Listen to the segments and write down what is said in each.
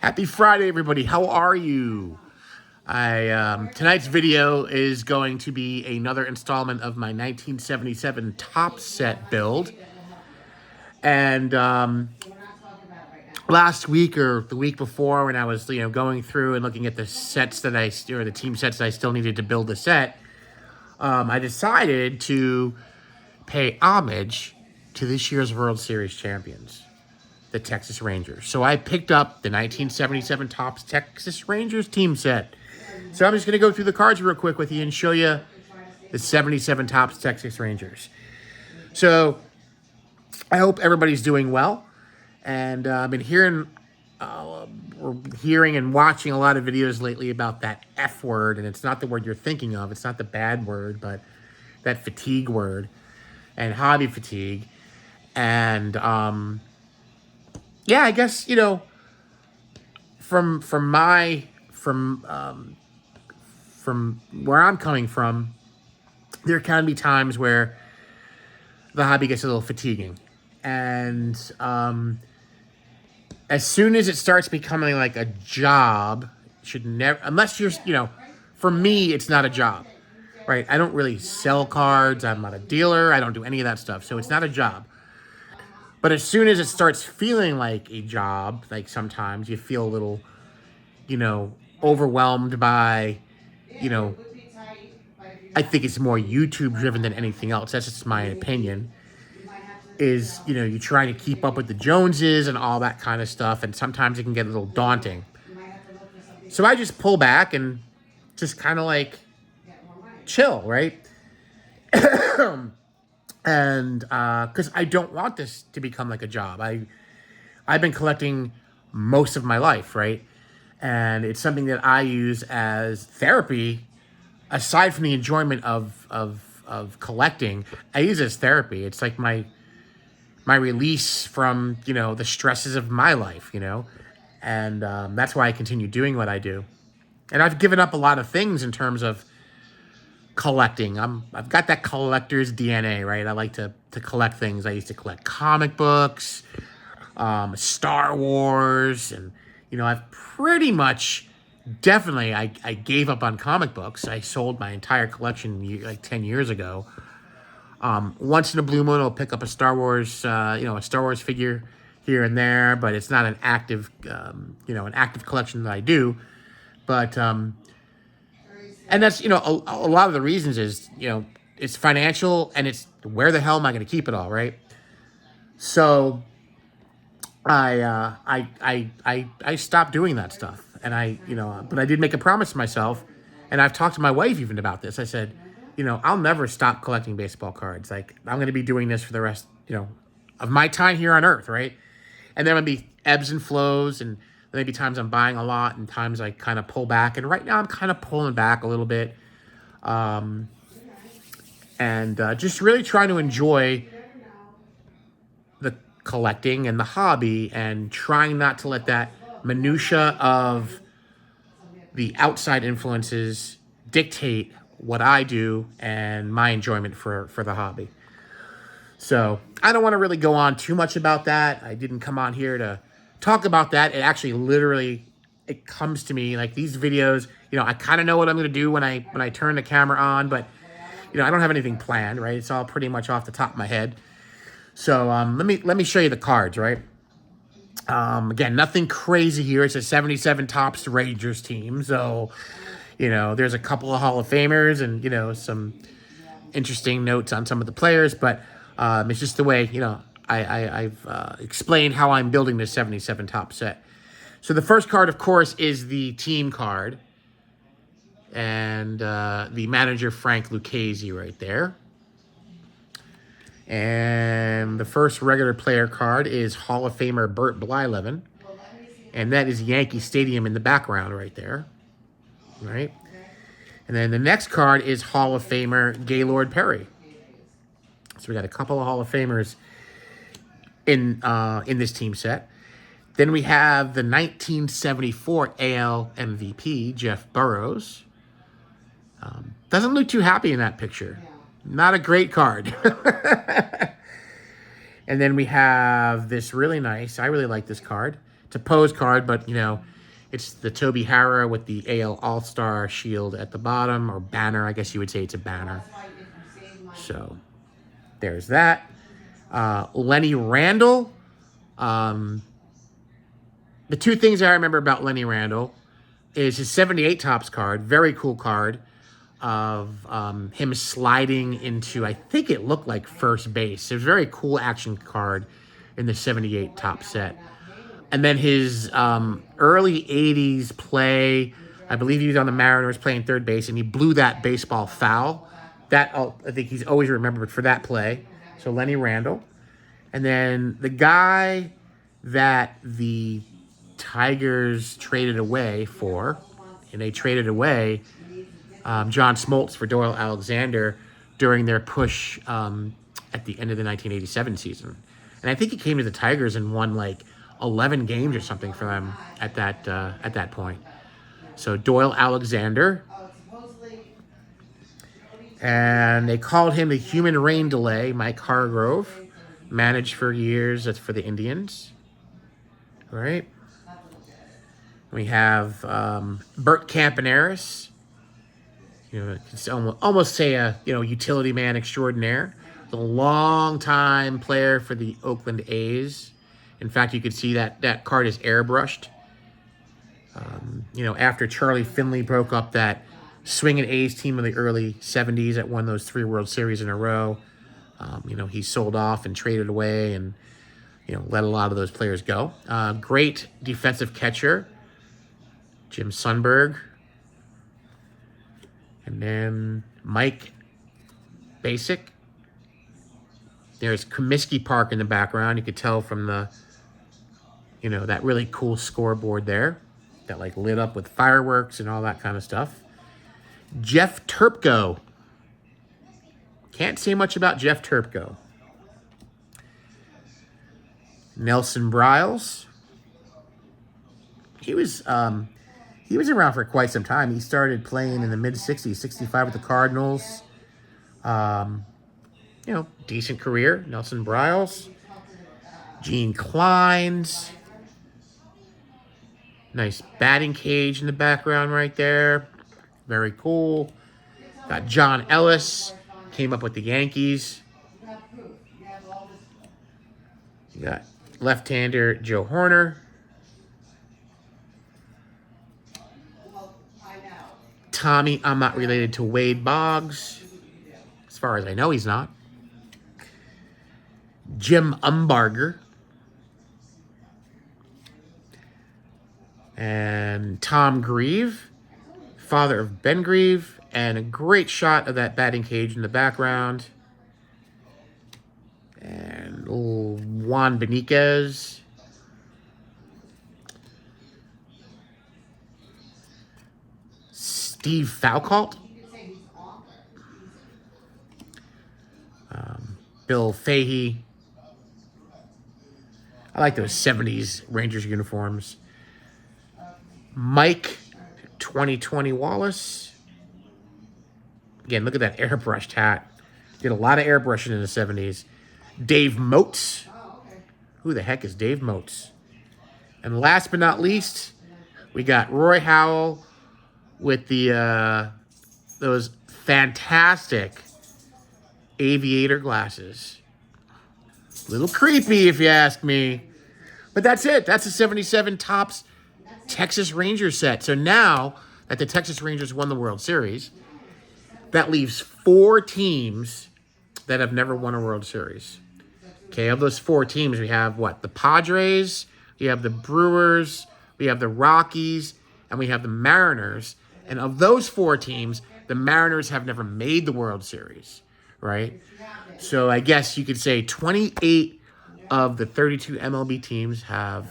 Happy Friday, everybody. How are you? Tonight's video is going to be another installment of my 1977 Top Set build. And last week or the week before, when I was going through and looking at the sets that the team sets that I still needed to build the set, I decided to pay homage to this year's World Series champions, the Texas Rangers. So I picked up the 1977 Topps Texas Rangers team set. So I'm just going to go through the cards real quick with you and show you the 77 Topps Texas Rangers. So I hope everybody's doing well. And I've been hearing and watching a lot of videos lately about that F word. And it's not the word you're thinking of. It's not the bad word, but that fatigue word and hobby fatigue. And yeah, I guess, from where I'm coming from, there can be times where the hobby gets a little fatiguing. And as soon as it starts becoming like a job, should never, unless you're, for me, it's not a job, right? I don't really sell cards. I'm not a dealer. I don't do any of that stuff. So it's not a job. But as soon as it starts feeling like a job, like sometimes you feel a little, overwhelmed by, I think it's more YouTube driven than anything else. That's just my opinion. Is, you try to keep up with the Joneses and all that kind of stuff. And sometimes it can get a little daunting. So I just pull back and just kind of like chill, right? And because I don't want this to become like a job. I've been collecting most of my life, right? And it's something that I use as therapy. Aside from the enjoyment of collecting, I use it as therapy. It's like my release from, the stresses of my life, And that's why I continue doing what I do. And I've given up a lot of things in terms of collecting. I've got that collector's DNA, right? I like to collect things. I used to collect comic books, Star Wars, and I've pretty much definitely I gave up on comic books. I sold my entire collection like 10 years ago. Once in a blue moon, I'll pick up a Star Wars, a Star Wars figure here and there, but it's not an active, an active collection that I do. But and that's, a lot of the reasons is, it's financial and it's where the hell am I going to keep it all, right? So I stopped doing that stuff. And but I did make a promise to myself, and I've talked to my wife even about this. I said, I'll never stop collecting baseball cards. Like, I'm going to be doing this for the rest, of my time here on Earth, right? And there will be ebbs and flows, and maybe times I'm buying a lot and times I kind of pull back. And right now I'm kind of pulling back a little bit. Just really trying to enjoy the collecting and the hobby and trying not to let that minutia of the outside influences dictate what I do and my enjoyment for the hobby. So I don't want to really go on too much about that. I didn't come on here to talk about that. It actually literally, it comes to me like these videos, I kind of know what I'm going to do when I turn the camera on, but I don't have anything planned, right? It's all pretty much off the top of my head. So let me show you the cards, right? Again, nothing crazy here. It's a 77 Topps Rangers team. So, there's a couple of Hall of Famers and, some interesting notes on some of the players, but it's just the way, I've explained how I'm building this 77 Topps set. So the first card, of course, is the team card. And the manager, Frank Lucchesi, right there. And the first regular player card is Hall of Famer Bert Blyleven. And that is Yankee Stadium in the background right there. Right? And then the next card is Hall of Famer Gaylord Perry. So we got a couple of Hall of Famers in this team set. Then we have the 1974 AL MVP, Jeff Burroughs. Doesn't look too happy in that picture. Not a great card. And then we have this really nice, I really like this card. It's a pose card, but, It's the Toby Harrow with the AL All-Star shield at the bottom, or banner. I guess you would say it's a banner. So there's that. Lenny Randle. The two things I remember about Lenny Randle is his 78 Topps card. Very cool card of him sliding into, I think it looked like first base. It was a very cool action card in the 78 Topps set. And then his early 80s play, I believe he was on the Mariners playing third base, and he blew that baseball foul. That, I think he's always remembered for that play. So Lenny Randle. And then the guy that the Tigers traded away for, and they traded away John Smoltz for Doyle Alexander during their push at the end of the 1987 season. And I think he came to the Tigers and won like 11 games or something for them at that point. So Doyle Alexander. And they called him the human rain delay, Mike Hargrove. Managed for years. That's for the Indians. All right. We have Bert Campaneris. You know, it's almost say a utility man extraordinaire. The long-time player for the Oakland A's. In fact, you could see that card is airbrushed. After Charlie Finley broke up that swinging A's team of the early 70s that won those 3 World Series in a row, he sold off and traded away and, let a lot of those players go. Great defensive catcher, Jim Sundberg. And then Mike Basic. There's Comiskey Park in the background. You could tell from the, that really cool scoreboard there that like lit up with fireworks and all that kind of stuff. Jeff Turpko. Can't say much about Jeff Turpko. Nelson Briles. He was around for quite some time. He started playing in the mid-'60s, 65 with the Cardinals. Decent career. Nelson Briles. Gene Clines. Nice batting cage in the background right there. Very cool. Got John Ellis. Came up with the Yankees. You got left-hander Joe Horner. Tommy, I'm not related to Wade Boggs. As far as I know, he's not. Jim Umbarger. And Tom Grieve, father of Ben Grieve. And a great shot of that batting cage in the background. And Juan Beniquez. Steve Falcout. Bill Fahey. I like those 70s Rangers uniforms. Mike 2020 Wallace. Again, look at that airbrushed hat. Did a lot of airbrushing in the 70s. Dave Moats. Who the heck is Dave Moats? And last but not least, we got Roy Howell with the those fantastic aviator glasses. A little creepy, if you ask me. But that's it. That's the 77 Topps Texas Rangers set. So now that the Texas Rangers won the World Series, that leaves 4 teams that have never won a World Series. Okay, of those 4 teams, we have what? The Padres, we have the Brewers, we have the Rockies, and we have the Mariners. And of those 4 teams, the Mariners have never made the World Series, right? So I guess you could say 28 of the 32 MLB teams have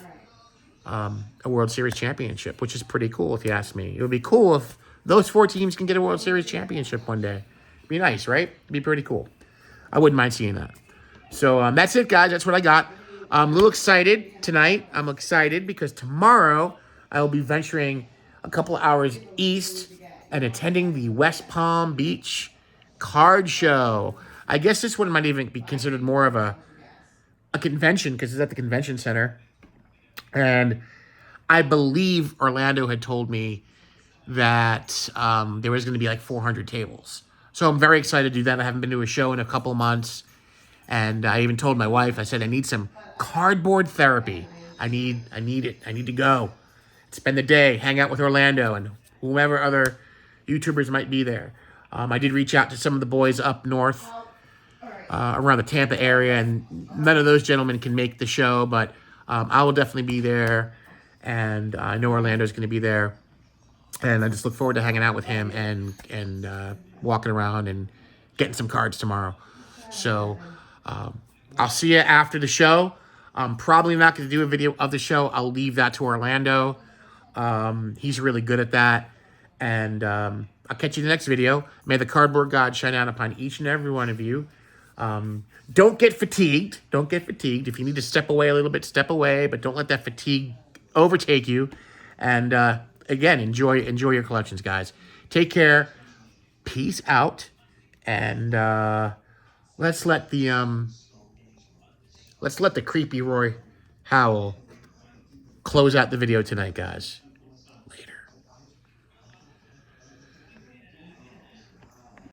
a World Series championship, which is pretty cool if you ask me. It would be cool if those 4 teams can get a World Series championship one day. It'd be nice, right? It'd be pretty cool. I wouldn't mind seeing that. So that's it, guys. That's what I got. I'm a little excited tonight. I'm excited because tomorrow I will be venturing a couple hours east and attending the West Palm Beach Card Show. I guess this one might even be considered more of a convention because it's at the convention center. And I believe Orlando had told me that there was going to be like 400 tables. So I'm very excited to do that. I haven't been to a show in a couple months. And I even told my wife, I said, I need some cardboard therapy. I need it. I need to go. Spend the day, hang out with Orlando and whomever other YouTubers might be there. I did reach out to some of the boys up north around the Tampa area, and none of those gentlemen can make the show, but I will definitely be there. And I know Orlando's going to be there. And I just look forward to hanging out with him and walking around and getting some cards tomorrow. So I'll see you after the show. I'm probably not going to do a video of the show. I'll leave that to Orlando. He's really good at that. And I'll catch you in the next video. May the cardboard god shine down upon each and every one of you. Don't get fatigued. Don't get fatigued. If you need to step away a little bit, step away. But don't let that fatigue overtake you. And again, enjoy your collections, guys. Take care. Peace out. And let's let the creepy Roy Howell close out the video tonight, guys.